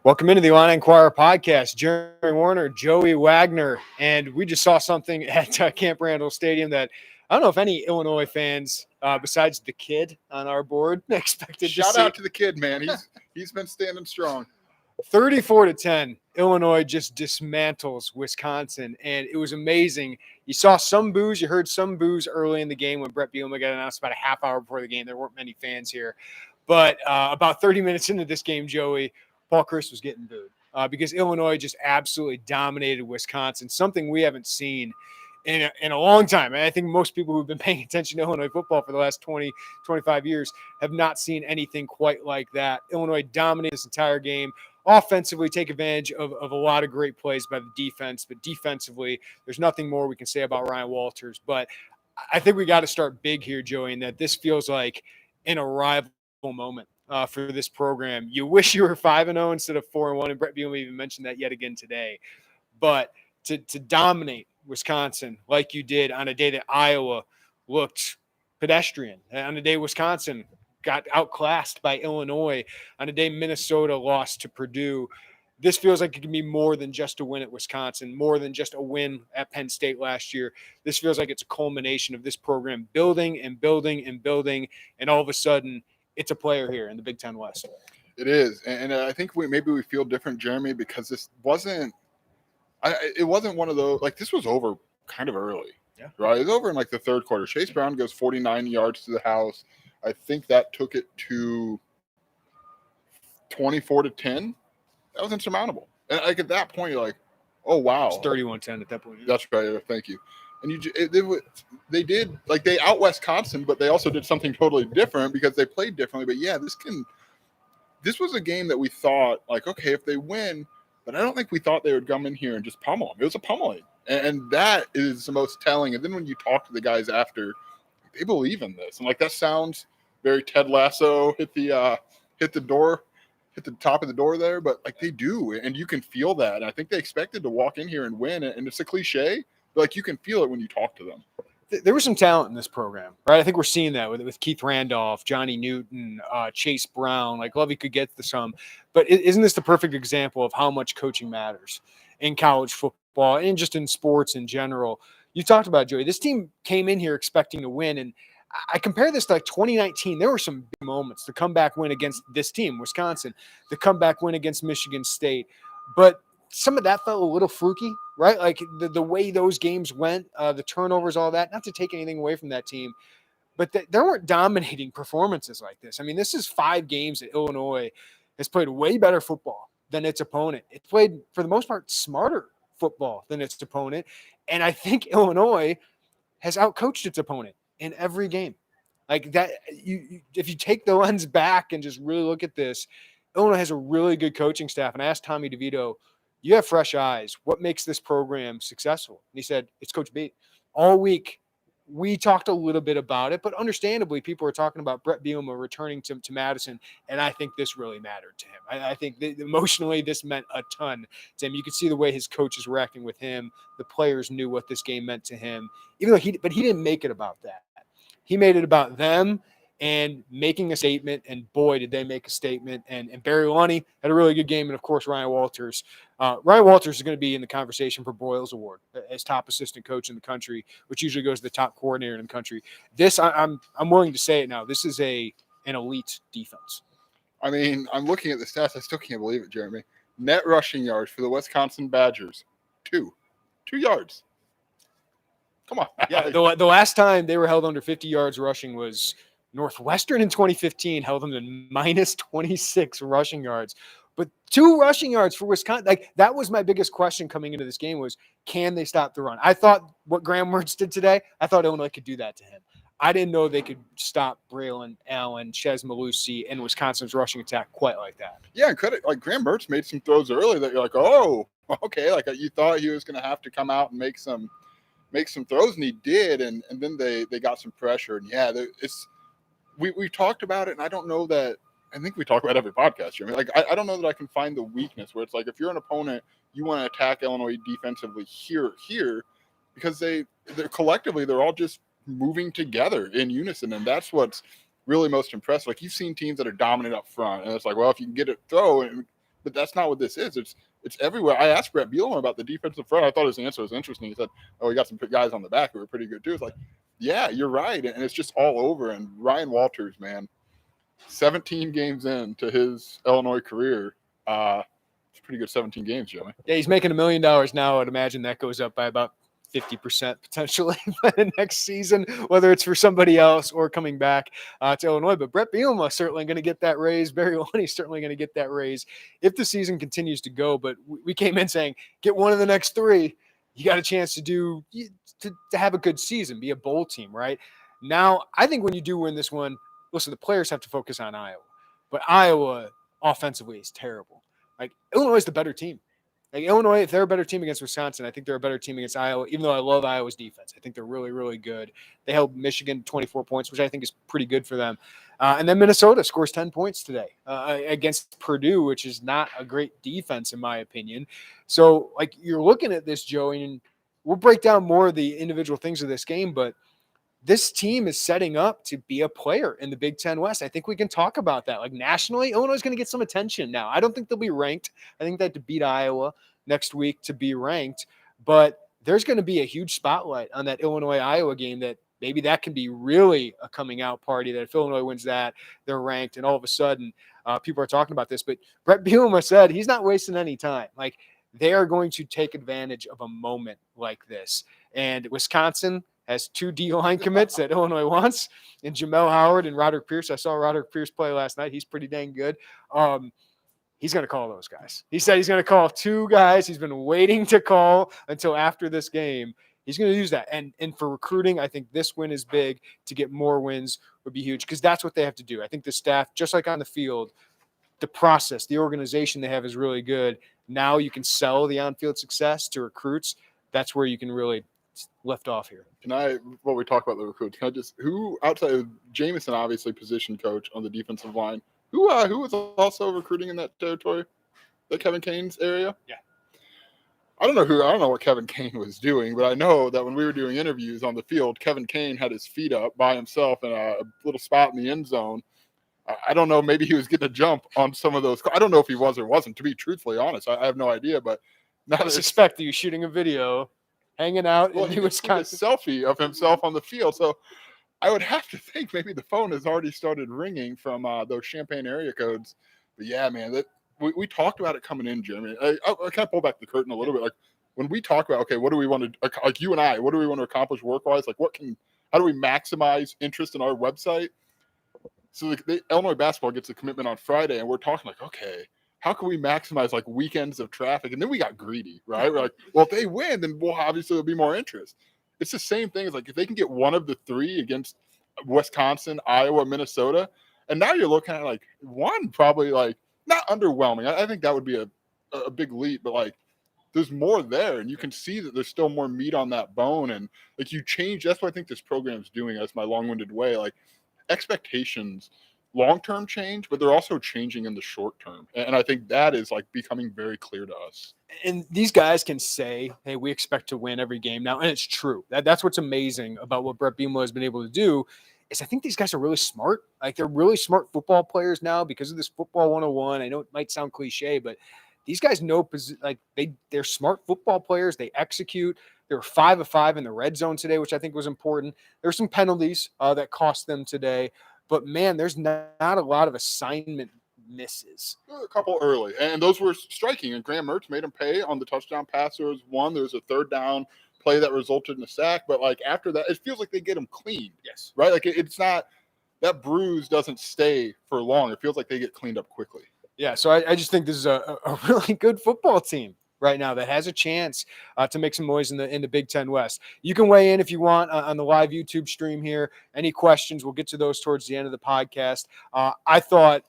Welcome into the Inquirer podcast. Jeremy Werner, Joey Wagner, and we just saw something at Camp Randall Stadium that I don't know if any Illinois fans, besides the kid on our board, expected to see. Shout out to the kid, man. He's been standing strong. 34-10, Illinois just dismantles Wisconsin, and it was amazing. You saw some boos. You heard some boos early in the game when Brett Bielema got announced about a half hour before the game. There weren't many fans here. But about 30 minutes into this game, Joey, Paul Chryst was getting booed because Illinois just absolutely dominated Wisconsin, something we haven't seen in a long time. And I think most people who've been paying attention to Illinois football for the last 20, 25 years have not seen anything quite like that. Illinois dominated this entire game. Offensively, take advantage of a lot of great plays by the defense, but defensively, there's nothing more we can say about Ryan Walters. But I think we got to start big here, Joey, in that this feels like an arrival moment for this program. You wish you were 5-0 instead of 4-1, and Brett Bielema even mentioned that yet again today. But to dominate Wisconsin like you did on a day that Iowa looked pedestrian, on a day Wisconsin got outclassed by Illinois, on a day Minnesota lost to Purdue, this feels like it can be more than just a win at Wisconsin, more than just a win at Penn State last year. This feels like it's a culmination of this program building and building and building, and all of a sudden it's a player here in the Big Ten West. It is, and I think maybe we feel different, Jeremy, because this wasn't one of those, like, this was over kind of early. Yeah. Right? It was over in like the third quarter. Chase Brown goes 49 yards to the house. I think that took it to 24-10. That was insurmountable. And like at that point, you're like, oh, wow. It's 31-10 at that point. That's right. Thank you. And they did, like, they out Wisconsin, but they also did something totally different because they played differently. But yeah, this was a game that we thought, like, okay, if they win, but I don't think we thought they would come in here and just pummel them. It was a pummeling. And that is the most telling. And then when you talk to the guys after, they believe in this. And like, that sounds very Ted Lasso, hit the door, hit the top of the door there, but like, they do. And you can feel that. And I think they expected to walk in here and win. And it's a cliche, but like, you can feel it when you talk to them. There was some talent in this program, right? I think we're seeing that with Keith Randolph, Johnny Newton, Chase Brown. Like, Lovey could get to some. But isn't this the perfect example of how much coaching matters in college football and just in sports in general? You talked about, Joey, this team came in here expecting to win. And I compare this to like 2019. There were some big moments. The comeback win against this team, Wisconsin. The comeback win against Michigan State. But some of that felt a little fluky, right? Like the way those games went, the turnovers, all that, not to take anything away from that team, but there weren't dominating performances like this. I mean, this is 5 games that Illinois has played way better football than its opponent. It played, for the most part, smarter football than its opponent. And I think Illinois has outcoached its opponent in every game. Like that, if you take the lens back and just really look at this, Illinois has a really good coaching staff. And I asked Tommy DeVito, you have fresh eyes. What makes this program successful? And he said, it's Coach B. All week, we talked a little bit about it, but understandably, people are talking about Brett Bielema returning to Madison, and I think this really mattered to him. I think that emotionally, this meant a ton to him. You could see the way his coaches were acting with him. The players knew what this game meant to him, even though he didn't make it about that. He made it about them and making a statement, and boy, did they make a statement. And Barry Lunny had a really good game, and of course, Ryan Walters. Ryan Walters is going to be in the conversation for Boyle's Award as top assistant coach in the country, which usually goes to the top coordinator in the country. This, I'm willing to say it now, this is an elite defense. I mean, I'm looking at the stats. I still can't believe it, Jeremy. Net rushing yards for the Wisconsin Badgers, 2 yards. Come on. Yeah, the last time they were held under 50 yards rushing was Northwestern in 2015, held them to minus 26 rushing yards. But 2 rushing yards for Wisconsin. Like, that was my biggest question coming into this game was, can they stop the run? I thought what Graham Mertz did today, I thought Illinois could do that to him. I didn't know they could stop Braylon Allen, Chez Malusi, and Wisconsin's rushing attack quite like that. Yeah, and credit, like, Graham Mertz made some throws early that you're like, oh, okay. Like, you thought he was going to have to come out and make some throws, and he did, and then they got some pressure. And yeah, we talked about it, and I don't know that. I think we talk about every podcast. Jeremy. Like, I don't know that I can find the weakness where it's like, if you're an opponent, you want to attack Illinois defensively here, because they're collectively, they're all just moving together in unison, and that's what's really most impressive. Like, you've seen teams that are dominant up front, and it's like, well, if you can get it throw, and but that's not what this is. It's everywhere. I asked Brett Bielema about the defensive front. I thought his answer was interesting. He said, "Oh, we got some guys on the back who are pretty good too." It's like, yeah, you're right, and it's just all over. And Ryan Walters, man, 17 games into his Illinois career. It's pretty good 17 games, Joey. Yeah, he's making $1 million now. I'd imagine that goes up by about 50% potentially by the next season, whether it's for somebody else or coming back to Illinois. But Brett Bielema is certainly going to get that raise. Barry Loney's certainly going to get that raise if the season continues to go. But we came in saying, get one of the next 3. You got a chance to have a good season, be a bowl team, right? Now, I think when you do win this one, listen, the players have to focus on Iowa. But Iowa offensively is terrible. Like, Illinois is the better team. Like, Illinois, if they're a better team against Wisconsin, I think they're a better team against Iowa, even though I love Iowa's defense. I think they're really, really good. They held Michigan 24 points, which I think is pretty good for them. And then Minnesota scores 10 points today against Purdue, which is not a great defense, in my opinion. So, like, you're looking at this, Joey, and we'll break down more of the individual things of this game, but this team is setting up to be a player in the Big Ten West. I think we can talk about that. Like, nationally, Illinois is going to get some attention now. I don't think they'll be ranked. I think they have to beat Iowa next week to be ranked. But there's going to be a huge spotlight on that Illinois-Iowa game that maybe that can be really a coming out party, that if Illinois wins that, they're ranked. And all of a sudden, people are talking about this. But Brett Bielema said he's not wasting any time. Like, they are going to take advantage of a moment like this. And Wisconsin has 2 D-line commits that Illinois wants, and Jamel Howard and Roderick Pierce. I saw Roderick Pierce play last night. He's pretty dang good. He's going to call those guys. He said he's going to call 2 guys he's been waiting to call until after this game. He's going to use that. And for recruiting, I think this win is big. To get more wins would be huge because that's what they have to do. I think the staff, just like on the field, the process, the organization they have is really good. Now you can sell the on-field success to recruits. That's where you can really lift off here. While we talk about the recruits, who outside of Jamison, obviously position coach on the defensive line, who was also recruiting in that territory, the Kevin Kane's area? Yeah. I don't know what Kevin Kane was doing, but I know that when we were doing interviews on the field, Kevin Kane had his feet up by himself in a little spot in the end zone. I don't know. Maybe he was getting a jump on some of those. I don't know if he was or wasn't, to be truthfully honest. I have no idea, but I suspect that you're shooting a video hanging out in Wisconsin. A selfie of himself on the field. So I would have to think maybe the phone has already started ringing from those Champaign area codes. But yeah, man, we talked about it coming in, Jeremy. I kind of pull back the curtain a little bit. Like, when we talk about, okay, what do we want to, like you and I, what do we want to accomplish work-wise? Like, how do we maximize interest in our website? So the Illinois basketball gets a commitment on Friday, and we're talking like, okay, how can we maximize like weekends of traffic? And then we got greedy, right? We're like, well, if they win, then there'll be more interest. It's the same thing as like if they can get one of the 3 against Wisconsin, Iowa, Minnesota, and now you're looking at like one probably like not underwhelming. I think that would be a big leap, but like there's more there, and you can see that there's still more meat on that bone. And like you change, that's what I think this program's doing. That's my long-winded way. Like expectations long-term change, but they're also changing in the short term. And I think that is like becoming very clear to us. And these guys can say, hey, we expect to win every game now. And it's true. That's what's amazing about what Brett Bielema has been able to do is I think these guys are really smart. Like, they're really smart football players now because of this football 101. I know it might sound cliche, but these guys know, like, they're smart football players. They execute. They were 5 of 5 in the red zone today, which I think was important. There's some penalties that cost them today. But, man, there's not a lot of assignment misses. A couple early, and those were striking. And Graham Mertz made him pay on the touchdown pass. There was one. There was a 3rd down play that resulted in a sack. But, like, after that, it feels like they get him clean. Yes. Right? Like, it's not – that bruise doesn't stay for long. It feels like they get cleaned up quickly. Yeah, so I just think this is a really good football team right now that has a chance to make some noise in the Big Ten West. You can weigh in if you want on the live YouTube stream here. Any questions, we'll get to those towards the end of the podcast. I thought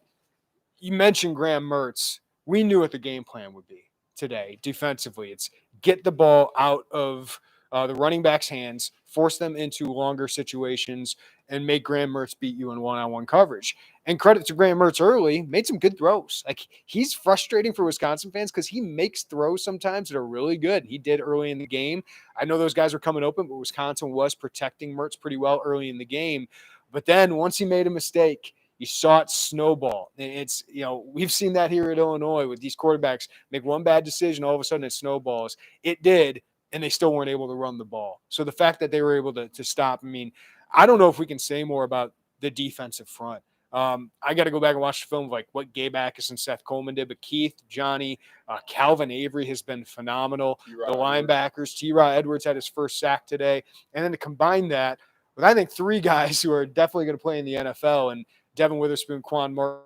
you mentioned Graham Mertz. We knew what the game plan would be today defensively. It's get the ball out of the running back's hands, force them into longer situations, and make Graham Mertz beat you in one-on-one coverage. And credit to Graham Mertz early, made some good throws. Like, he's frustrating for Wisconsin fans because he makes throws sometimes that are really good. He did early in the game. I know those guys were coming open, but Wisconsin was protecting Mertz pretty well early in the game. But then once he made a mistake, You saw it snowball. It's, we've seen that here at Illinois with these quarterbacks make one bad decision, all of a sudden it snowballs. It did, and they still weren't able to run the ball. So the fact that they were able to stop, I mean, I don't know if we can say more about the defensive front. I got to go back and watch the film of like what Gabe Ackus and Seth Coleman did, but Keith, Johnny, Calvin Avery has been phenomenal. The linebackers, T-Rod Edwards had his first sack today. And then to combine that with, I think, three guys who are definitely going to play in the NFL, and Devin Witherspoon, Quan Martin,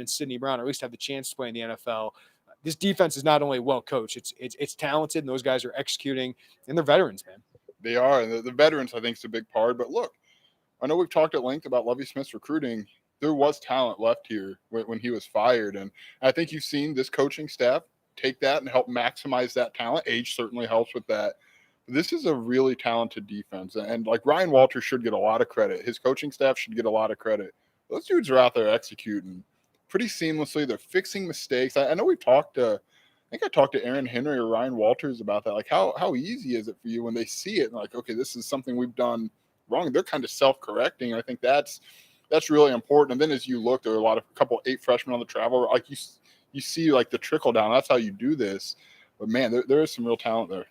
and Sidney Brown, or at least have the chance to play in the NFL. This defense is not only well coached, it's talented, and those guys are executing, and they're veterans, man. They are, and the veterans, I think, is a big part. But look, I know we've talked at length about Lovie Smith's recruiting. There was talent left here when he was fired. And I think you've seen this coaching staff take that and help maximize that talent. Age certainly helps with that. This is a really talented defense. And like Ryan Walters should get a lot of credit. His coaching staff should get a lot of credit. Those dudes are out there executing pretty seamlessly. They're fixing mistakes. I know I talked to Aaron Henry or Ryan Walters about that. Like how easy is it for you when they see it and like, okay, this is something we've done wrong. They're kind of self-correcting. I think that's really important. And then as you look, there are a couple 8 freshmen on the travel. Like you see like the trickle down. That's how you do this. But man, there is some real talent there.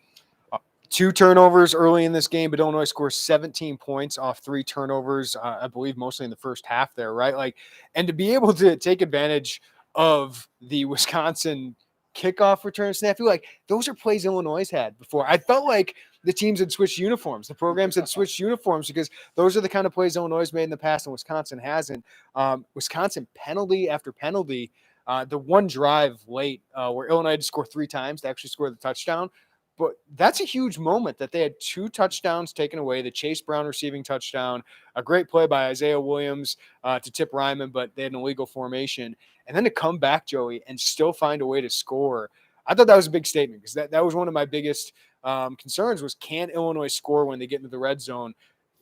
2 turnovers early in this game, but Illinois scores 17 points off 3 turnovers, I believe mostly in the first half there, right? Like, and to be able to take advantage of the Wisconsin kickoff return snap, like those are plays Illinois had before. I felt like the teams had switched uniforms. The programs had switched uniforms because those are the kind of plays Illinois has made in the past and Wisconsin hasn't. Wisconsin penalty after penalty. The one drive late where Illinois had to score 3 times to actually score the touchdown. But that's a huge moment that they had 2 touchdowns taken away, the Chase Brown receiving touchdown, a great play by Isaiah Williams to tip Ryman, but they had an illegal formation. And then to come back, Joey, and still find a way to score. I thought that was a big statement because that was one of my biggest concerns was, can Illinois score when they get into the red zone?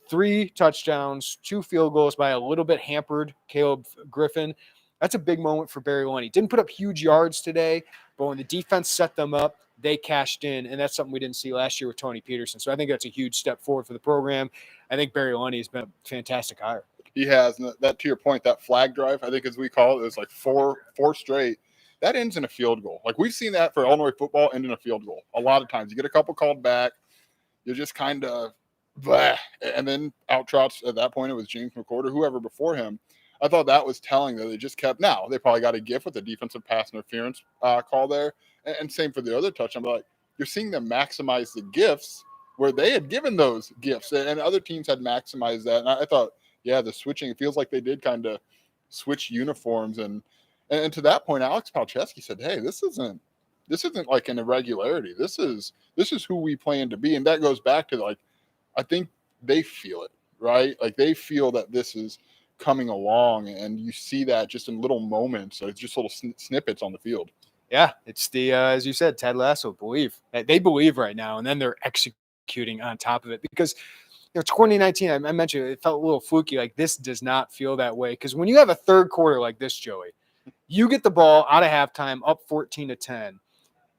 3 touchdowns, 2 field goals by a little bit hampered Caleb Griffin. That's a big moment for Barry Lunny. Didn't put up huge yards today, but when the defense set them up, they cashed in, and that's something we didn't see last year with Tony Peterson. So I think that's a huge step forward for the program. I think Barry Lunny has been a fantastic hire. He has. And that, to your point, that flag drive, I think as we call it, it was like four straight. That ends in a field goal. Like we've seen that for Illinois football end in a field goal. A lot of times you get a couple called back. You're just kind of blah. And then out trots at that point, it was James McCord or whoever before him. I thought that was telling that they just kept. Now, they probably got a gift with the defensive pass interference call there. And same for the other touchdown. But like, you're seeing them maximize the gifts where they had given those gifts. And other teams had maximized that. And I thought, yeah, the switching, it feels like they did kind of switch uniforms. And to that point, Alex Palczewski said, hey, this isn't like an irregularity. This is who we plan to be. And that goes back to, like, I think they feel it, right? Like they feel that this is coming along, and you see that just in little moments. So it's just little snippets on the field. Yeah, it's the, as you said, Ted Lasso believe. They believe right now, and then they're executing on top of it. Because, 2019, I mentioned it felt a little fluky. Like, this does not feel that way. Because when you have a third quarter like this, Joey, you get the ball out of halftime, up 14-10.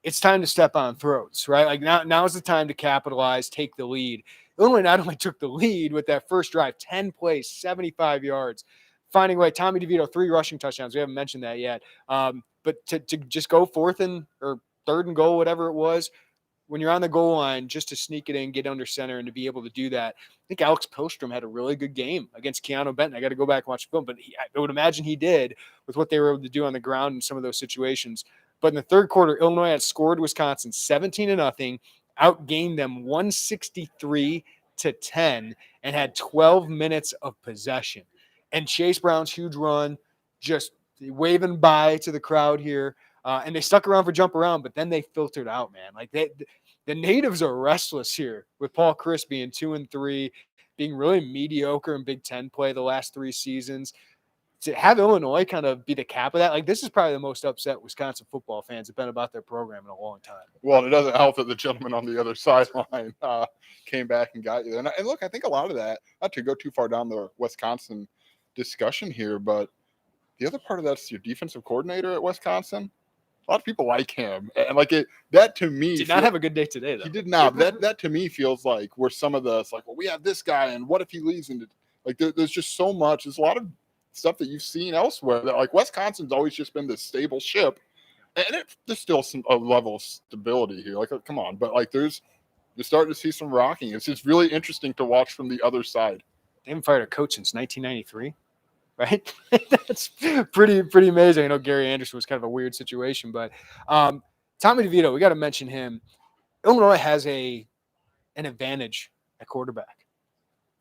It's time to step on throats, right? Like, now's the time to capitalize, take the lead. Illinois not only took the lead with that first drive, 10 plays, 75 yards, finding a way. Tommy DeVito, 3 rushing touchdowns. We haven't mentioned that yet. But to just go third and goal, whatever it was, when you're on the goal line, just to sneak it in, get under center, and to be able to do that. I think Alex Pilstrom had a really good game against Keanu Benton. I got to go back and watch the film, but I would imagine he did with what they were able to do on the ground in some of those situations. But in the third quarter, Illinois had scored Wisconsin 17-0, outgained them 163-10, and had 12 minutes of possession. And Chase Brown's huge run, just waving bye to the crowd here. And they stuck around for jump around, but then they filtered out, man. Like the natives are restless here with Paul Chris being 2-3, being really mediocre in Big Ten play the last 3 seasons. To have Illinois kind of be the cap of that, like this is probably the most upset Wisconsin football fans have been about their program in a long time. Well, it doesn't help that the gentleman on the other sideline came back and got you there. And look, I think a lot of that, not to go too far down the Wisconsin discussion here, but the other part of that's your defensive coordinator at Wisconsin. A lot of people like him, and like that to me did not have a good day today. Though he did not. That to me feels like where some of the, it's like, well, we have this guy, and what if he leaves? And like there's just so much. There's a lot of stuff that you've seen elsewhere. That like Wisconsin's always just been this stable ship, and there's still a level of stability here. Like, come on, but like you're starting to see some rocking. It's just really interesting to watch from the other side. They haven't fired a coach since 1993, right? That's pretty amazing. I know Gary Anderson was kind of a weird situation, but Tommy DeVito, we got to mention him. Illinois has an advantage at quarterback,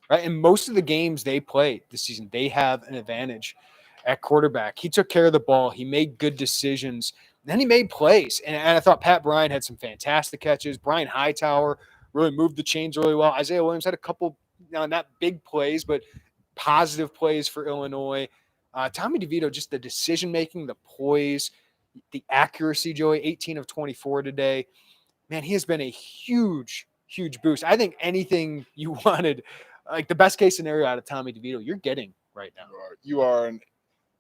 right? In most of the games they played this season, they have an advantage at quarterback. He took care of the ball. He made good decisions. Then he made plays. And I thought Pat Bryant had some fantastic catches. Brian Hightower really moved the chains really well. Isaiah Williams had a couple, not big plays, but positive plays for Illinois. Tommy DeVito, just the decision-making, the poise, the accuracy, Joey, 18 of 24 today. Man, he has been a huge boost. I think anything you wanted, like the best case scenario out of Tommy DeVito, you're getting right now. You are. And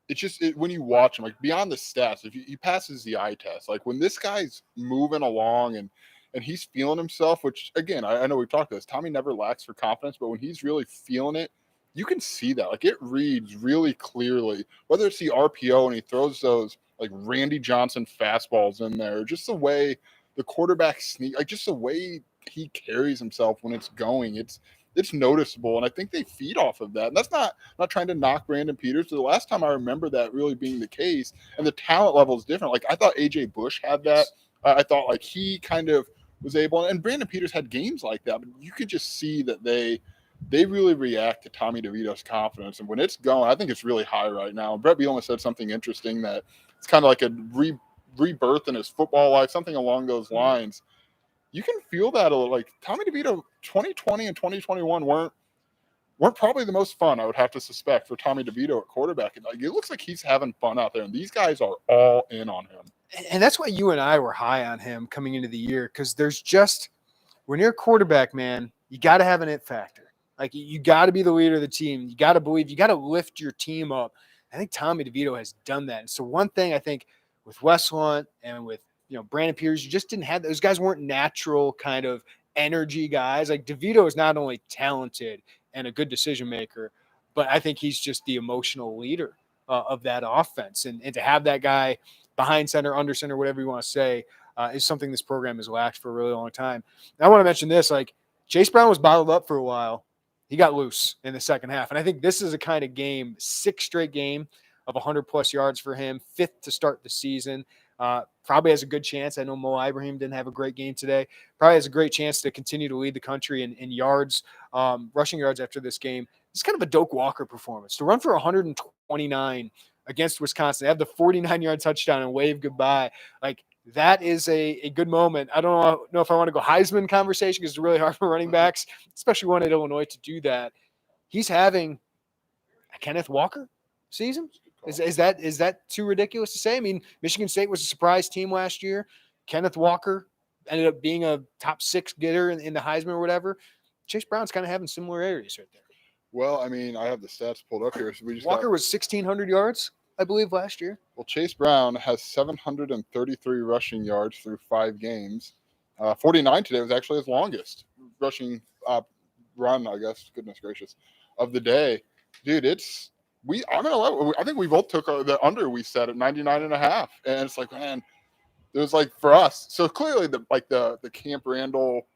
it's just when you watch him, like beyond the stats, if he passes the eye test, like when this guy's moving along and he's feeling himself, which again, I know we've talked about this, Tommy never lacks for confidence, but when he's really feeling it, you can see that. Like it reads really clearly, whether it's the RPO and he throws those like Randy Johnson fastballs in there, just the way the quarterback sneak, like just the way he carries himself when it's going, it's noticeable, and I think they feed off of that. And that's not trying to knock Brandon Peters. The last time I remember that really being the case, and the talent level is different. Like I thought AJ Bush had that. I thought like he kind of was able, and Brandon Peters had games like that. But you could just see that they really react to Tommy DeVito's confidence, and when it's going, I think it's really high right now. Brett Bielema said something interesting that it's kind of like a rebirth in his football life, something along those lines. You can feel that a little. Like Tommy DeVito, 2020 and 2021 weren't probably the most fun, I would have to suspect, for Tommy DeVito at quarterback. And like it looks like he's having fun out there, and these guys are all in on him. And that's why you and I were high on him coming into the year, because there's just, when you're a quarterback, man, you got to have an it factor. Like you got to be the leader of the team. You got to believe. You got to lift your team up. I think Tommy DeVito has done that. And so one thing I think with Wes Lunt and with Brandon Peters, you just didn't have, those guys weren't natural kind of energy guys. Like DeVito is not only talented and a good decision maker, but I think he's just the emotional leader of that offense. And to have that guy behind center, under center, whatever you want to say, is something this program has lacked for a really long time. And I want to mention this, like Chase Brown was bottled up for a while. He got loose in the second half. And I think this is a kind of game, 6th straight game of 100+ yards for him, 5th to start the season. Probably has a good chance. I know Mo Ibrahim didn't have a great game today. Probably has a great chance to continue to lead the country in yards, rushing yards after this game. It's kind of a Doak Walker performance. To run for 129 against Wisconsin, have the 49-yard touchdown and wave goodbye. Like that is a good moment. I don't know if I want to go Heisman conversation because it's really hard for running backs, especially one at Illinois, to do that. He's having a Kenneth Walker season. Is that too ridiculous to say? I mean, Michigan State was a surprise team last year. Kenneth Walker ended up being a top 6 getter in the Heisman or whatever. Chase Brown's kind of having similar areas right there. Well, I mean, I have the stats pulled up here. So Walker was 1,600 yards, I believe, last year. Well, Chase Brown has 733 rushing yards through 5 games. 49 today was actually his longest rushing run, I guess, goodness gracious, of the day. Dude, I think we both took the under we set at 99.5. And it's like, man, it was like for us. So clearly the Camp Randall,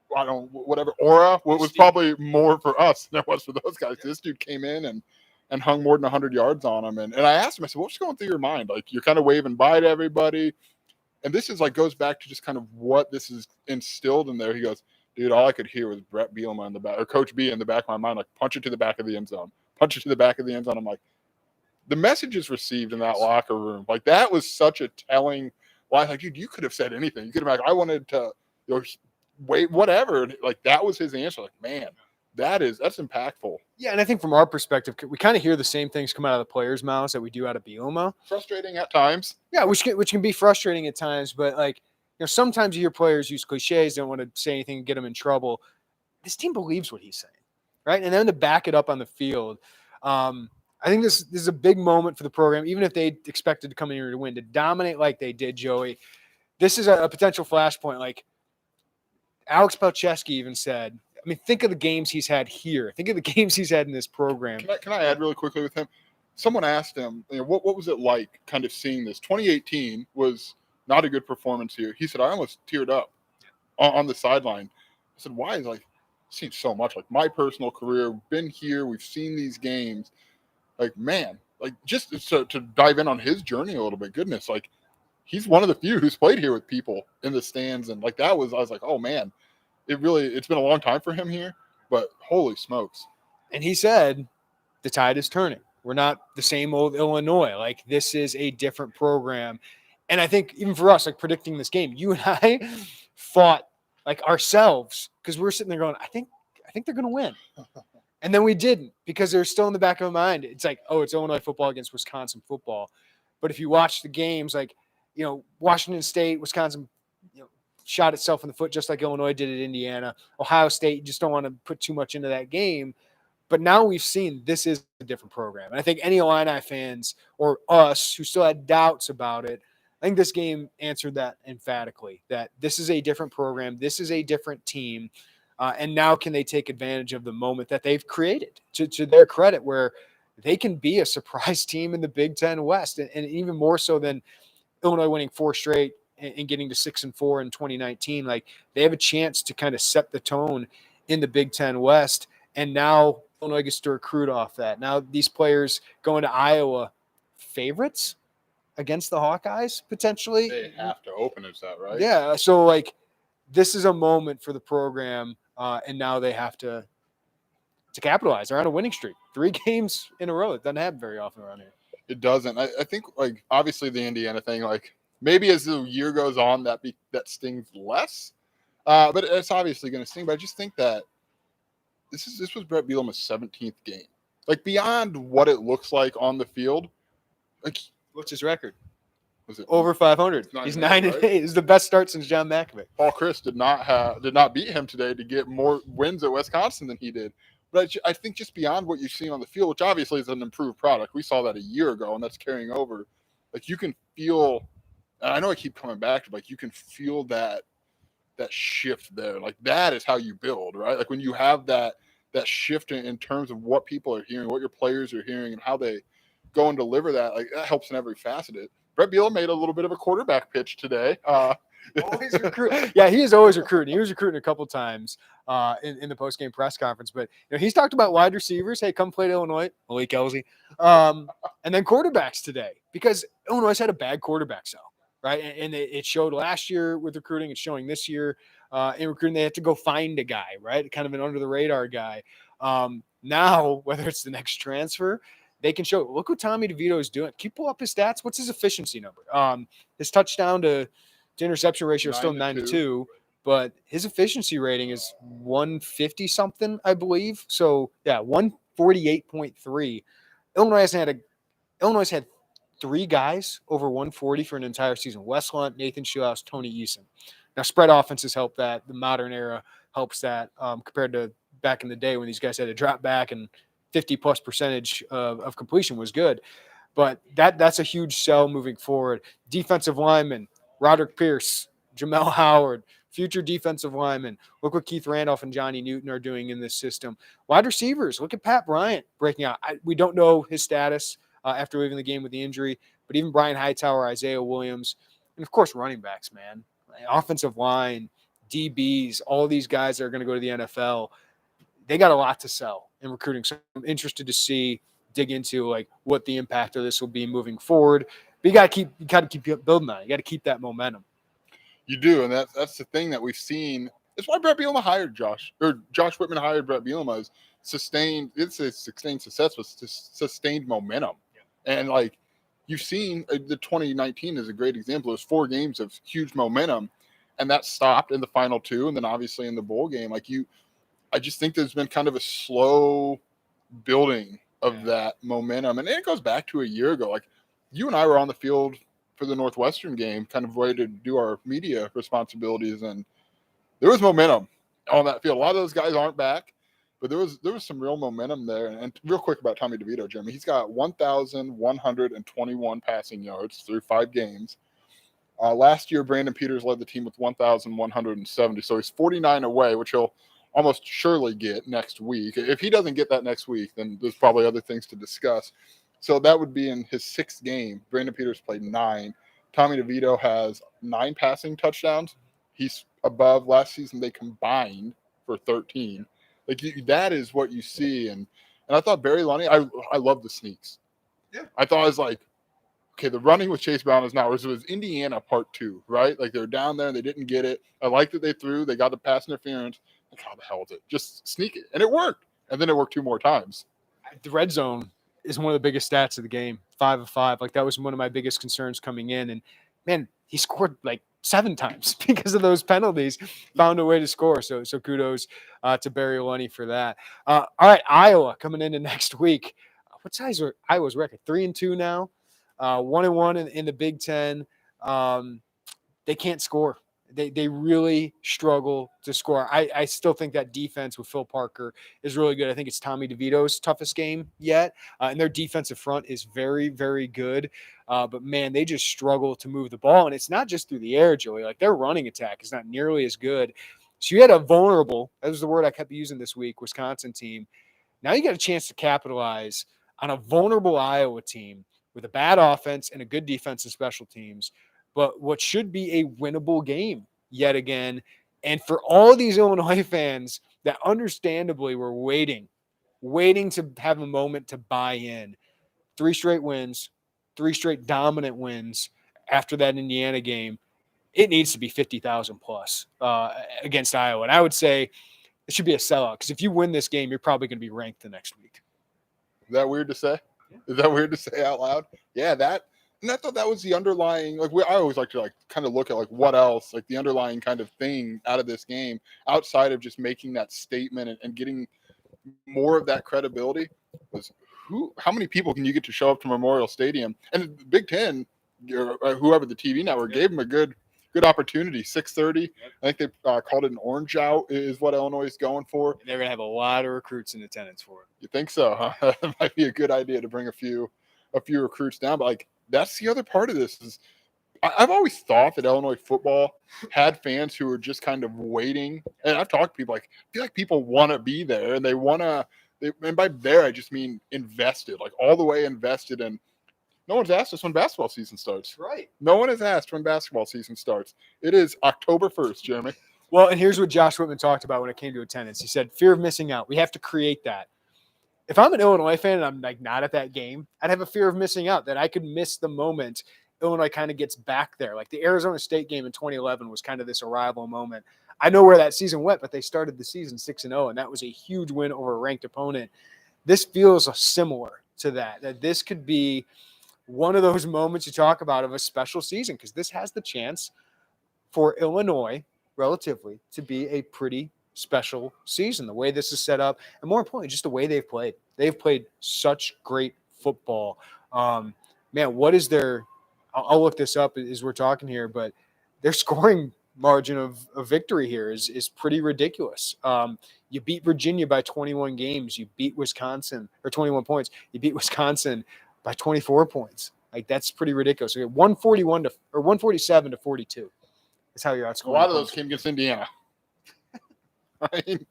whatever aura was probably more for us than it was for those guys. This dude came in and hung more than 100 yards on him. And I asked him, I said, what's going through your mind? Like you're kind of waving bye to everybody. And this is like goes back to just kind of what this is instilled in there. He goes, dude, all I could hear was Brett Bielema in the back, or Coach B in the back of my mind, like punch it to the back of the end zone. Punch it to the back of the end zone. I'm like, the messages received in that locker room, like that was such a telling. Like, dude, you could have said anything. You could have been like, I wanted to, wait, whatever. Like that was his answer. Like, man, that's impactful. Yeah, and I think from our perspective, we kind of hear the same things come out of the players' mouths that we do out of Bielema. Frustrating at times. Yeah, which can be frustrating at times, but like sometimes you hear players use cliches, don't want to say anything and get them in trouble. This team believes what he's saying. Right. And then to back it up on the field, I think this is a big moment for the program, even if they expected to come in here to win, to dominate like they did, Joey. This is a potential flashpoint. Like Alex Palczewski even said, I mean, think of the games he's had here. Think of the games he's had in this program. Can I add really quickly with him? someone asked him, what was it like kind of seeing this? 2018 was not a good performance here. He said, I almost teared up on the sideline. I said, why? He's like, I've seen so much. Like my personal career, been here, we've seen these games. Like, man, like just to dive in on his journey a little bit, goodness, like he's one of the few who's played here with people in the stands. And like I was like, oh man, it's been a long time for him here, but holy smokes. And he said, the tide is turning. We're not the same old Illinois. Like this is a different program. And I think even for us, like predicting this game, you and I fought like ourselves because we were sitting there going, I think they're going to win. And then we didn't because they're still in the back of my mind. It's like, oh, it's Illinois football against Wisconsin football. But if you watch the games, like, Washington State, Wisconsin, shot itself in the foot just like Illinois did at Indiana. Ohio State, you just don't want to put too much into that game. But now we've seen this is a different program. And I think any Illini fans or us who still had doubts about it, I think this game answered that emphatically, that this is a different program. This is a different team. And now can they take advantage of the moment that they've created to their credit where they can be a surprise team in the Big Ten West and even more so than Illinois winning 4 straight and getting to 6-4 in 2019. Like they have a chance to kind of set the tone in the Big Ten West. And now Illinois gets to recruit off that. Now these players going to Iowa, favorites against the Hawkeyes potentially. They have to open it, is that right? Yeah. So like this is a moment for the program, and now they have to capitalize. They're on a winning streak. 3 games in a row. It doesn't happen very often around here. It doesn't. I think like obviously the Indiana thing, like maybe as the year goes on that stings less. But it's obviously going to sting. But I just think that this was Brett Bielema's 17th game. Like beyond what it looks like on the field, like what's his record? Was it over 500? He's 9-8. Right? It's the best start since John Malkovich. Paul Chris did not beat him today to get more wins at Wisconsin than he did. But I think just beyond what you've seen on the field, which obviously is an improved product, we saw that a year ago, and that's carrying over. Like you can feel, and I know I keep coming back to, like you can feel that shift there. Like that is how you build, right? Like when you have that shift in terms of what people are hearing, what your players are hearing, and how they go and deliver that, like that helps in every facet. Brett Bielema made a little bit of a quarterback pitch today. Always recruit. Yeah, he is always recruiting. He was recruiting a couple times in the postgame press conference. But he's talked about wide receivers. Hey, come play to Illinois. Malik Kelsey. And then quarterbacks today because Illinois has had a bad quarterback cell, right? And it showed last year with recruiting. It's showing this year in recruiting. They have to go find a guy, right? Kind of an under-the-radar guy. Now, whether it's the next transfer, they can show, look what Tommy DeVito is doing. Can you pull up his stats? What's his efficiency number? His touchdown to interception ratio is still 9-2, but his efficiency rating is 150 something, I believe. So yeah, 148.3. Illinois has had 3 guys over 140 for an entire season. Wes Lunt, Nathan Schulhouse, Tony Eason. Now spread offenses help that. The modern era helps that compared to back in the day when these guys had to drop back and 50+% of completion was good. But that's a huge sell moving forward. Defensive linemen, Roderick Pierce, Jamel Howard, future defensive linemen. Look what Keith Randolph and Johnny Newton are doing in this system. Wide receivers, look at Pat Bryant breaking out. We don't know his status after leaving the game with the injury, but even Brian Hightower, Isaiah Williams, and of course running backs, man. Offensive line, DBs, all these guys that are going to go to the NFL, they got a lot to sell in recruiting. So I'm interested to dig into like what the impact of this will be moving forward. But you got to keep building on it. You got to keep that momentum. You do, and that's the thing that we've seen. It's why Brett Bielema hired Josh Whitman hired Brett Bielema is sustained. It's a sustained success with sustained momentum, and like you've seen, the 2019 is a great example. It was 4 games of huge momentum, and that stopped in the final 2, and then obviously in the bowl game. I just think there's been kind of a slow building of that momentum, and it goes back to a year ago. Like you and I were on the field for the Northwestern game, kind of ready to do our media responsibilities, and there was momentum on that field. A lot of those guys aren't back, but there was some real momentum there. And real quick about Tommy DeVito, Jeremy, he's got 1,121 passing yards through 5 games. Last year, Brandon Peters led the team with 1,170, so he's 49 away, which he'll almost surely get next week. If he doesn't get that next week, then there's probably other things to discuss. So that would be in his 6th game. Brandon Peters played 9. Tommy DeVito has 9 passing touchdowns. He's above last season. They combined for 13. Like that is what you see. And I thought Barry Lunny, I love the sneaks. Yeah. I thought it was like, okay, the running with Chase Brown is now, it was Indiana part 2, right? Like they were down there and they didn't get it. I liked that they threw. They got the pass interference. Like, how the hell is it? Just sneak it. And it worked. And then it worked 2 more times. The red zone is one of the biggest stats of the game, 5 of 5. Like that was one of my biggest concerns coming in. And man, he scored like 7 times because of those penalties, found a way to score. So kudos to Barry Lunny for that. All right, Iowa coming into next week. What size are Iowa's record? 3-2 now, 1-1 in the Big Ten. They can't score. They really struggle to score. I still think that defense with Phil Parker is really good. I think it's Tommy DeVito's toughest game yet. And their defensive front is very, very good. But, man, they just struggle to move the ball. And it's not just through the air, Joey. Like, their running attack is not nearly as good. So you had a vulnerable – that was the word I kept using this week – Wisconsin team. Now you got a chance to capitalize on a vulnerable Iowa team with a bad offense and a good defense and special teams. But what should be a winnable game yet again. And for all these Illinois fans that understandably were waiting to have a moment to buy in, 3 straight wins, 3 straight dominant wins after that Indiana game, it needs to be 50,000 plus against Iowa. And I would say it should be a sellout because if you win this game, you're probably going to be ranked the next week. Is that weird to say? Is that weird to say out loud? Yeah, that. And I thought that was the underlying, like I always like to kind of look at like what else, like the underlying kind of thing out of this game outside of just making that statement and getting more of that credibility was how many people can you get to show up to Memorial Stadium? And the Big Ten, whoever the TV network gave them a good opportunity. 6:30. I think they called it an orange out is what Illinois is going for. They're going to have a lot of recruits in attendance for it. You think so? Huh? That might be a good idea to bring a few recruits down, but like. That's the other part of this is I've always thought that Illinois football had fans who were just kind of waiting. And I've talked to people like, I feel like people want to be there and they want to, and by there, I just mean invested, like all the way invested. And no one's asked us when basketball season starts. Right. No one has asked when basketball season starts. It is October 1st, Jeremy. Well, and here's what Josh Whitman talked about when it came to attendance. He said, fear of missing out. We have to create that. If I'm an Illinois fan and I'm like not at that game, I'd have a fear of missing out that I could miss the moment Illinois kind of gets back there. Like the Arizona State game in 2011 was kind of this arrival moment. I know where that season went, but they started the season 6-0, and that was a huge win over a ranked opponent. This feels similar to that this could be one of those moments you talk about of a special season because this has the chance for Illinois relatively to be a pretty special season, the way this is set up, and more importantly, just the way they've played. They've played such great football. Man, what is their – I'll look this up as we're talking here, but their scoring margin of victory here is pretty ridiculous. You beat Virginia by 21 games. You beat Wisconsin – or 21 points. You beat Wisconsin by 24 points. Like, that's pretty ridiculous. So 147 to 42 is how you're outscoring. A lot of those came against Indiana. I mean,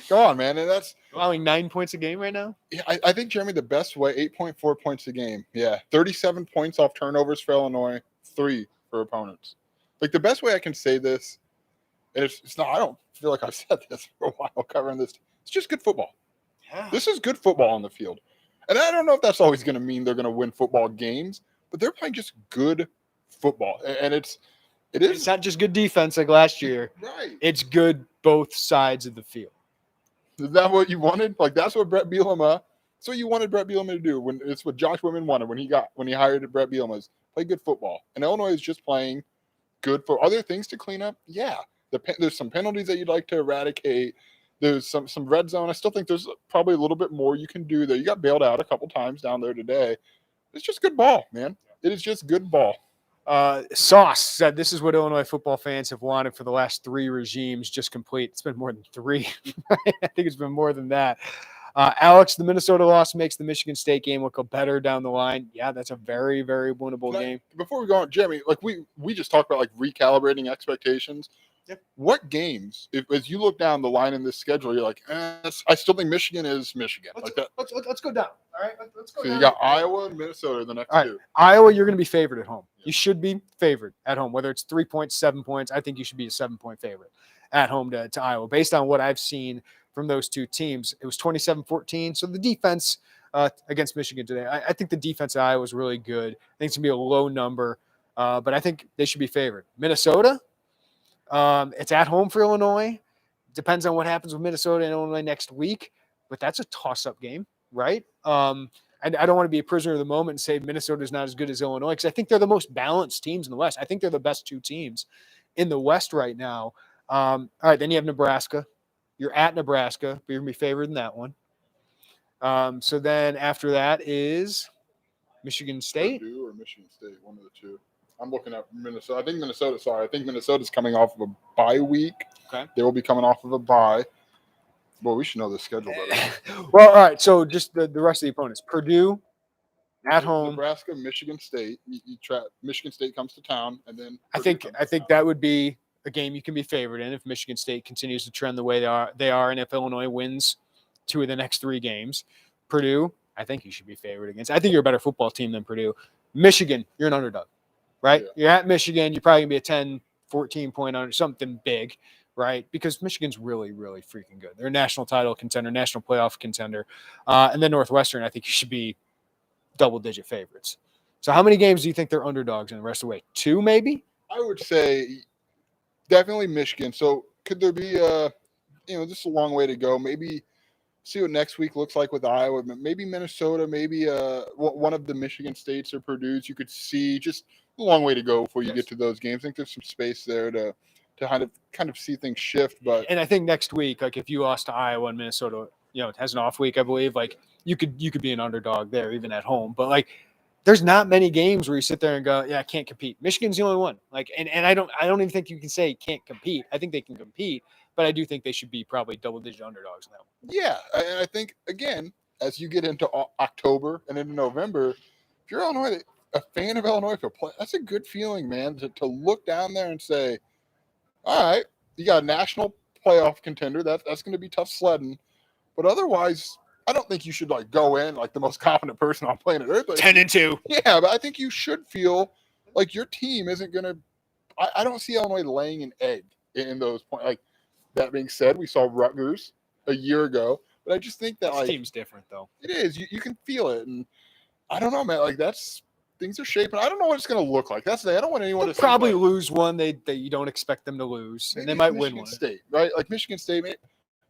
go on, man. And that's allowing 9 points a game right now. Yeah, I think, Jeremy, the best way, 8.4 points a game. Yeah, 37 points off turnovers for Illinois, 3 for opponents. Like the best way I can say this, and it's not. I don't feel like I've said this for a while covering this. It's just good football. Yeah. This is good football on the field, and I don't know if that's always going to mean they're going to win football games, but they're playing just good football, and it's not just good defense like last year. Right. It's good both sides of the field. Is that what you wanted? Like that's what Brett Bielema. That's what you wanted Brett Bielema to do. When it's what Josh Whitman wanted when he hired Brett Bielema is play good football. And Illinois is just playing good for other things to clean up. Yeah, there's some penalties that you'd like to eradicate. There's some red zone. I still think there's probably a little bit more you can do there. You got bailed out a couple times down there today. It's just good ball, man. It is just good ball. Sauce said this is what Illinois football fans have wanted for the last 3 regimes, just complete. It's been more than 3. I think it's been more than that. Alex, the Minnesota loss makes the Michigan State game look better down the line. Yeah, that's a very, very winnable game. Before we go on, Jeremy, like we just talked about like recalibrating expectations. Yep. What games, as you look down the line in this schedule, you're like, I still think Michigan is Michigan. Let's go down. All right, let's go So down. you got Iowa and Minnesota in the next All right, two. Iowa, you're going to be favored at home. Yeah. You should be favored at home, whether it's 3 points, 7 points. I think you should be a 7-point favorite at home to Iowa. Based on what I've seen from those two teams, it was 27-14. So the defense against Michigan today, I think the defense at Iowa was really good. I think it's going to be a low number, but I think they should be favored. Minnesota, it's at home for Illinois. Depends on what happens with Minnesota and Illinois next week, but that's a toss-up game, right? I don't want to be a prisoner of the moment and say Minnesota is not as good as Illinois because I think they're the most balanced teams in the West. I think they're the best two teams in the West right now. All right, then you have Nebraska. You're at Nebraska, but you're going to be favored in that one. So then after that is Michigan State. Purdue or Michigan State, one of the two. I'm looking at Minnesota. I think Minnesota's coming off of a bye week. Okay. They will be coming off of a bye. Well, we should know the schedule better. Well, all right. So just the rest of the opponents. Purdue at home. Nebraska, Michigan State. Michigan State comes to town, and then I think that would be a game you can be favored in if Michigan State continues to trend the way they are, and if Illinois wins 2 of the next 3 games. Purdue, I think you should be favored against. I think you're a better football team than Purdue. Michigan, you're an underdog, right? Yeah. You're at Michigan. You're probably going to be a 10, 14-point under, something big, right? Because Michigan's really, really freaking good. They're a national title contender, national playoff contender. And then Northwestern, I think you should be double-digit favorites. So how many games do you think they're underdogs in the rest of the way? 2, maybe? I would say definitely Michigan. So could there be just a long way to go. Maybe see what next week looks like with Iowa. Maybe Minnesota, maybe one of the Michigan States or Purdue's. You could see just a long way to go before you get to those games. I think there's some space there to kind of see things shift. But and I think next week, like if you lost to Iowa and Minnesota, it has an off week, I believe. Like you could be an underdog there, even at home. But like, there's not many games where you sit there and go, yeah, I can't compete. Michigan's the only one. Like, and I don't even think you can say can't compete. I think they can compete, but I do think they should be probably double-digit underdogs in that one. Yeah, and I think again, as you get into October and into November, if you're Illinois, a fan of Illinois for play, that's a good feeling, man. To look down there and say, all right, you got a national playoff contender. That's going to be tough sledding, but otherwise, I don't think you should like go in like the most confident person on planet Earth. Like, 10-2. Yeah, but I think you should feel like your team isn't going to. I don't see Illinois laying an egg in those points. Like that being said, we saw Rutgers a year ago, but I just think that this team's different though. It is. You can feel it, and I don't know, man. Like things are shaping. I don't know what it's going to look like. That's the. I don't want anyone to probably lose one that you don't expect them to lose, and they might win one. State, right? Like Michigan State.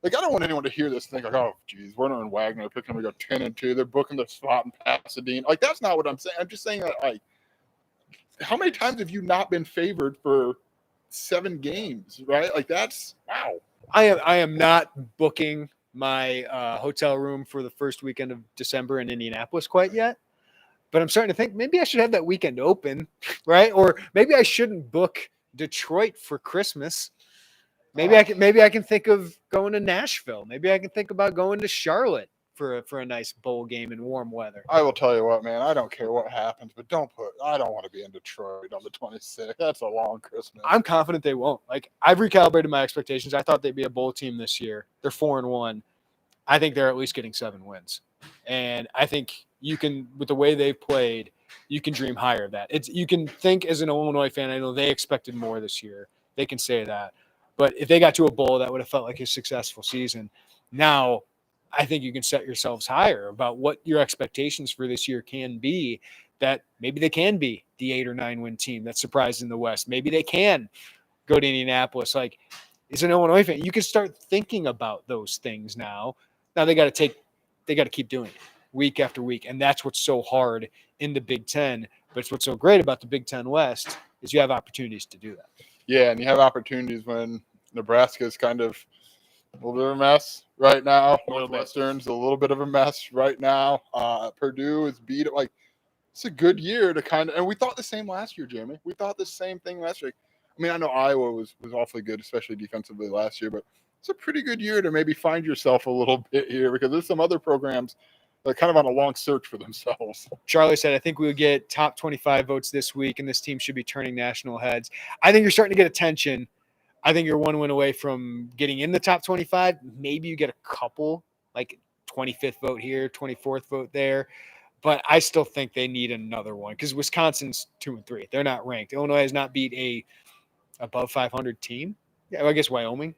Like I don't want anyone to hear this and think like, oh, geez, Werner and Wagner are picking them to go 10-2. They're booking the spot in Pasadena. Like that's not what I'm saying. I'm just saying that like, how many times have you not been favored for 7 games, right? Like that's wow. I am not booking my hotel room for the first weekend of December in Indianapolis quite yet, but I'm starting to think maybe I should have that weekend open, right? Or maybe I shouldn't book Detroit for Christmas. Maybe I can think of going to Nashville. Maybe I can think about going to Charlotte for a nice bowl game in warm weather. I will tell you what, man. I don't care what happens, but I don't want to be in Detroit on the 26th. That's a long Christmas. I'm confident they won't. Like I've recalibrated my expectations. I thought they'd be a bowl team this year. They're 4-1. I think they're at least getting 7 wins, and I think you can, with the way they've played, you can dream higher of that. You can think as an Illinois fan. I know they expected more this year. They can say that. But if they got to a bowl, that would have felt like a successful season. Now, I think you can set yourselves higher about what your expectations for this year can be, that maybe they can be the 8 or 9 win team that's surprised in the West. Maybe they can go to Indianapolis. Like, as an Illinois fan, you can start thinking about those things now. Now they got to keep doing it week after week. And that's what's so hard in the Big Ten. But it's what's so great about the Big Ten West is you have opportunities to do that. Yeah, and you have opportunities when Nebraska is kind of a little bit of a mess right now. Northwestern's a little bit of a mess right now. Purdue is beat. Like, it's a good year to kind of – and we thought the same last year, Jamie. We thought the same thing last year. I mean, I know Iowa was awfully good, especially defensively last year, but it's a pretty good year to maybe find yourself a little bit here because there's some other programs that are kind of on a long search for themselves. Charlie said, I think we'll get top 25 votes this week, and this team should be turning national heads. I think you're starting to get attention. I think you're one win away from getting in the top 25. Maybe you get a couple, like 25th vote here, 24th vote there. But I still think they need another one because Wisconsin's 2-3. They're not ranked. Illinois has not beat a above 500 team. Yeah, well, I guess Wyoming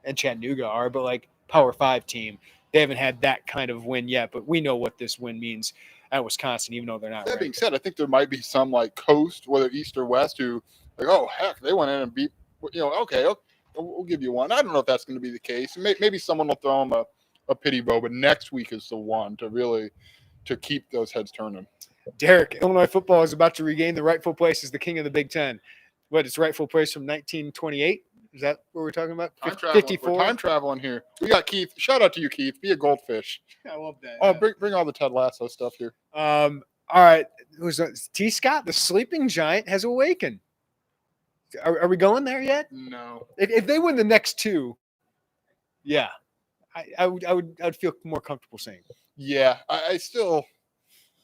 and Chattanooga are, but like Power 5 team, they haven't had that kind of win yet. But we know what this win means at Wisconsin, even though they're not That ranked. being said, I think there might be some like coast, whether east or west, who like, oh heck, they went in and beat. Okay, we'll give you one. I don't know if that's going to be the case. Maybe someone will throw them a pity vote, but next week is the one to really to keep those heads turning. Derek, Illinois football is about to regain the rightful place as the king of the Big Ten. What, its rightful place from 1928? Is that what we're talking about? 54. We're time traveling here. We got Keith. Shout out to you, Keith. Be a goldfish. I love that. Oh, bring all the Ted Lasso stuff here. All right. T. Scott, the sleeping giant, has awakened. Are we going there yet? No. If they win the next two, yeah, I would feel more comfortable saying. Yeah, I still.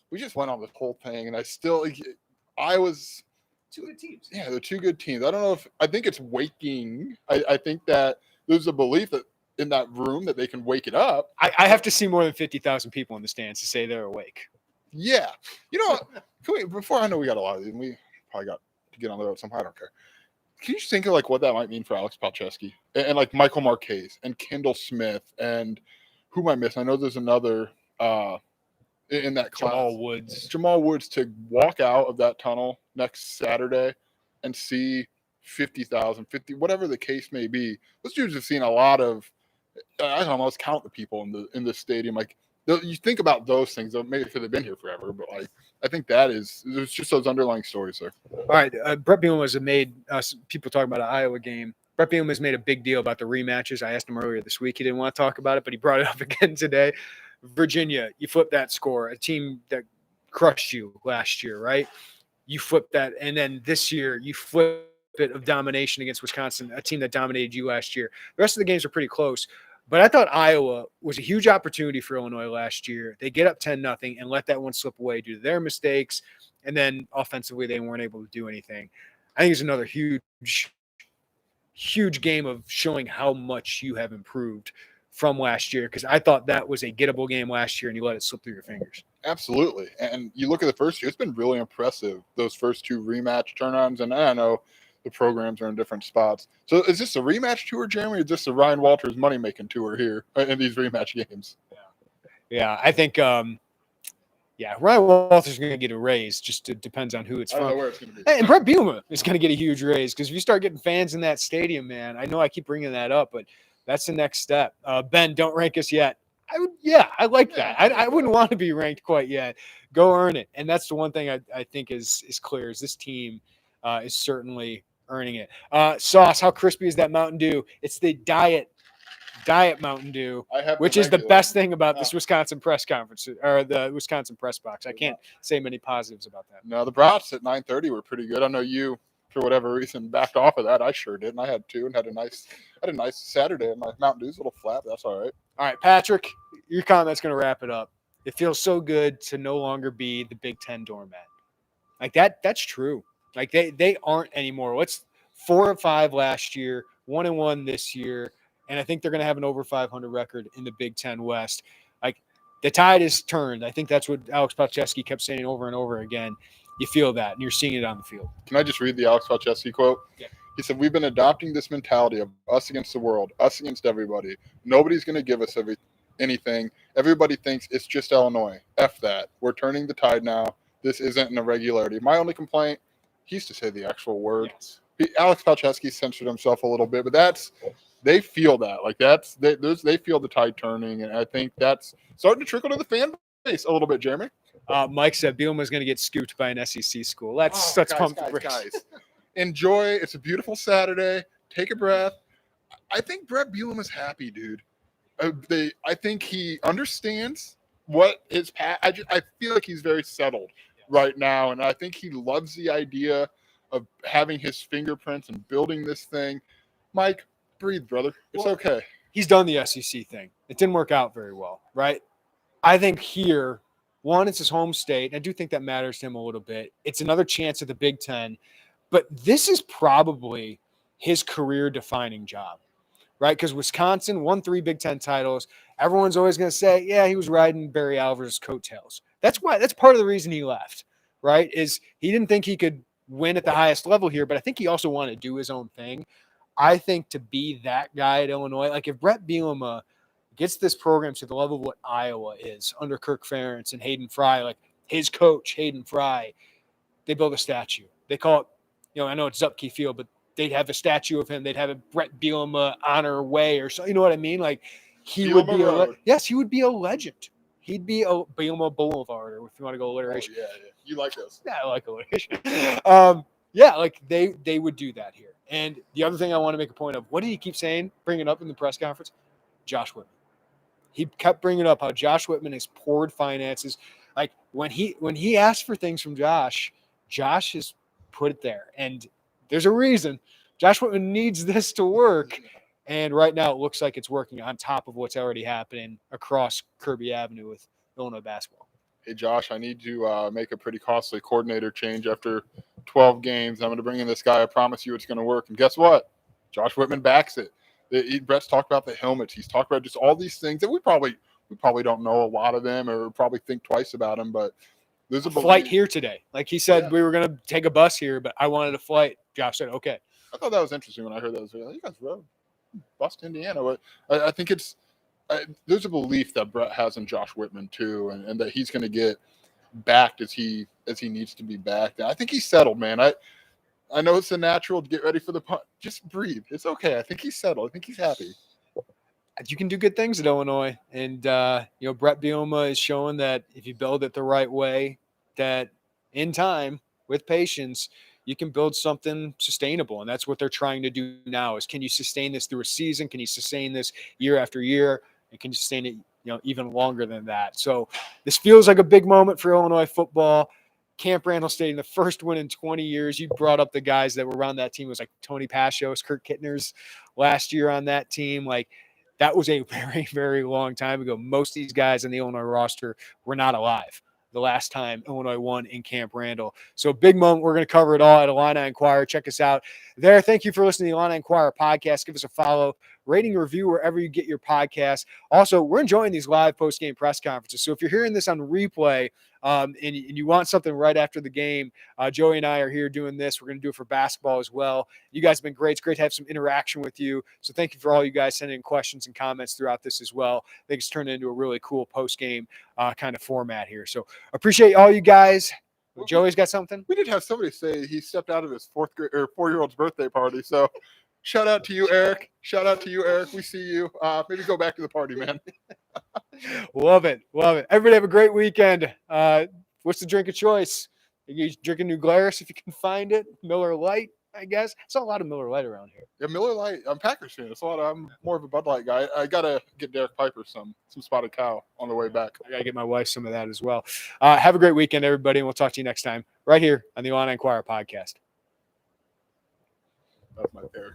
We just went on this whole thing, and I was. Two good teams. Yeah, they're two good teams. I don't know if I think it's waking. I think that there's a belief that in that room that they can wake it up. I have to see more than 50,000 people in the stands to say they're awake. Yeah, before I know we got a lot of these, and we probably got to get on the road somehow. I don't care. Can you just think of like what that might mean for Alex Palczewski and like Michael Marquez and Kendall Smith and who am I missing? I know there's another in that class. Jamal Woods to walk out of that tunnel next Saturday and see 50,000, 50, whatever the case may be. Those dudes have seen a lot of. I can almost count the people in the stadium. Like you think about those things, maybe because they've been here forever, but like I think there's just those underlying stories there. All right, Brett Bielema has made people talking about an Iowa game. Brett Bielema has made a big deal about the rematches. I asked him earlier this week. He didn't want to talk about it, but he brought it up again today. Virginia, you flip that score, a team that crushed you last year, right? You flip that, and then this year you flip it of domination against Wisconsin, a team that dominated you last year. The rest of the games are pretty close, but I thought Iowa was a huge opportunity for Illinois last year. They get up 10-0 and let that one slip away due to their mistakes, and then offensively they weren't able to do anything. I think it's another huge game of showing how much you have improved from last year, because I thought that was a gettable game last year and you let it slip through your fingers. Absolutely. And you look at the first year, it's been really impressive, those first two rematch turn-ons. And I know the programs are in different spots. So is this a rematch tour, Jeremy, or is this the Ryan Walters money-making tour here in these rematch games? Yeah, I think Ryan Walters is going to get a raise. Just depends on who it's from. I don't know where it's going to be. And Brett Bielema is going to get a huge raise, because if you start getting fans in that stadium, man, I know I keep bringing that up, but that's the next step. Ben, don't rank us yet. I like that. I wouldn't want to be ranked quite yet. Go earn it. And that's the one thing I think is clear is this team is certainly earning it. Sauce, how crispy is that Mountain Dew? It's the diet Mountain Dew, which is the best thing about this Wisconsin press conference or the Wisconsin press box. I can't say many positives about that. No, the brats at 9:30 were pretty good. I know you, for whatever reason, backed off of that. I sure did, and I had two, and had a nice Saturday. And my Mountain Dew's a little flat, but that's all right. All right, Patrick, your comment's going to wrap it up. It feels so good to no longer be the Big Ten doormat. Like that's true. Like they aren't anymore. What's 4 or 5 last year, 1-1 this year, and I think they're going to have an over 500 record in the Big Ten West. Like the tide is turned. I think that's what Alex Palczewski kept saying over and over again. You feel that, and you're seeing it on the field. Can I just read the Alex Palczewski quote? Yeah. He said, "We've been adopting this mentality of us against the world, us against everybody. Nobody's going to give us anything. Everybody thinks it's just Illinois. F that. We're turning the tide now. This isn't an irregularity." My only complaint, he used to say the actual word. Yes. Alex Palczewski censored himself a little bit, but they feel that. Like they feel the tide turning, and I think that's starting to trickle to the fan base a little bit, Jeremy. Mike said Bielema's going to get scooped by an SEC school. Let's pump the brakes. Guys. Enjoy. It's a beautiful Saturday. Take a breath. I think Brett Bielema's happy, dude. I think he understands what his path. I feel like he's very settled right now, and I think he loves the idea of having his fingerprints and building this thing. Mike, breathe, brother. It's okay. He's done the SEC thing. It didn't work out very well, right? I think here, one, it's his home state. And I do think that matters to him a little bit. It's another chance at the Big Ten. But this is probably his career-defining job, right? Because Wisconsin won 3 Big Ten titles. Everyone's always going to say, yeah, he was riding Barry Alvarez's coattails. That's part of the reason he left, right? Is he didn't think he could win at the highest level here, but I think he also wanted to do his own thing. I think to be that guy at Illinois, like if Brett Bielema gets this program to the level of what Iowa is under Kirk Ferentz and Hayden Fry, like his coach, Hayden Fry, they build a statue. They call it, I know it's Zupke Field, but they'd have a statue of him. They'd have a Brett Bielema honor way or so. You know what I mean? Like he Bielema would be he would be a legend. He'd be a Bielema Boulevard, or if you want to go alliteration. Oh, yeah. You like this? Yeah, I like alliteration. Yeah, like they would do that here. And the other thing I want to make a point of, what did he keep saying, bringing up in the press conference? Josh Whitman. He kept bringing up how Josh Whitman has poured finances. Like when he asked for things from Josh has put it there. And there's a reason. Josh Whitman needs this to work. And right now it looks like it's working on top of what's already happening across Kirby Avenue with Illinois basketball. Hey, Josh, I need to make a pretty costly coordinator change after 12 games. I'm going to bring in this guy. I promise you it's going to work. And guess what? Josh Whitman backs it. Brett's talked about the helmets. He's talked about just all these things that we probably don't know a lot of them or probably think twice about them. But there's a flight here today. Like he said, we were going to take a bus here, but I wanted a flight. Josh said, okay. I thought that was interesting when I heard that. I was like, you guys rode bus to Indiana. I think there's a belief that Brett has in Josh Whitman too, and that he's going to get backed as he needs to be backed. And I think he's settled, man. I know it's a natural to get ready for the punt. Just breathe. It's okay. I think he's settled. I think he's happy. You can do good things at Illinois, and Brett Bielema is showing that if you build it the right way, that in time with patience, you can build something sustainable. And that's what they're trying to do now is, can you sustain this through a season? Can you sustain this year after year? And can you sustain it, even longer than that? So this feels like a big moment for Illinois football. Camp Randall Stadium, the first win in 20 years. You brought up the guys that were around that team. It was like Tony Pashos, Kurt Kittner's last year on that team. Like that was a very, very long time ago. Most of these guys on the Illinois roster were not alive the last time Illinois won in Camp Randall. So big moment. We're going to cover it all at Illini Inquirer. Check us out there. Thank you for listening to the Illini Inquirer podcast. Give us a follow, rating, and review wherever you get your podcasts. Also, we're enjoying these live post-game press conferences. So if you're hearing this on replay and you want something right after the game, Joey and I are here doing this. We're going to do it for basketball as well. You guys have been great. It's great to have some interaction with you. So thank you for all you guys sending in questions and comments throughout this as well. I think it's turned into a really cool post-game kind of format here. So appreciate all you guys. Joey's got something? We did have somebody say he stepped out of his 4-year-old's birthday party. So shout out to you, Eric. We see you. Maybe go back to the party, man. Love it. Everybody have a great weekend. What's the drink of choice? You drinking New Glarus if you can find it. Miller Lite, I guess. I saw a lot of Miller Lite around here. Yeah, Miller Lite. I'm Packers fan. I'm more of a Bud Light guy. I gotta get Derek Piper some Spotted Cow on the way back. I gotta get my wife some of that as well. Have a great weekend, everybody, and we'll talk to you next time right here on the Illini Inquirer podcast. That's my favorite.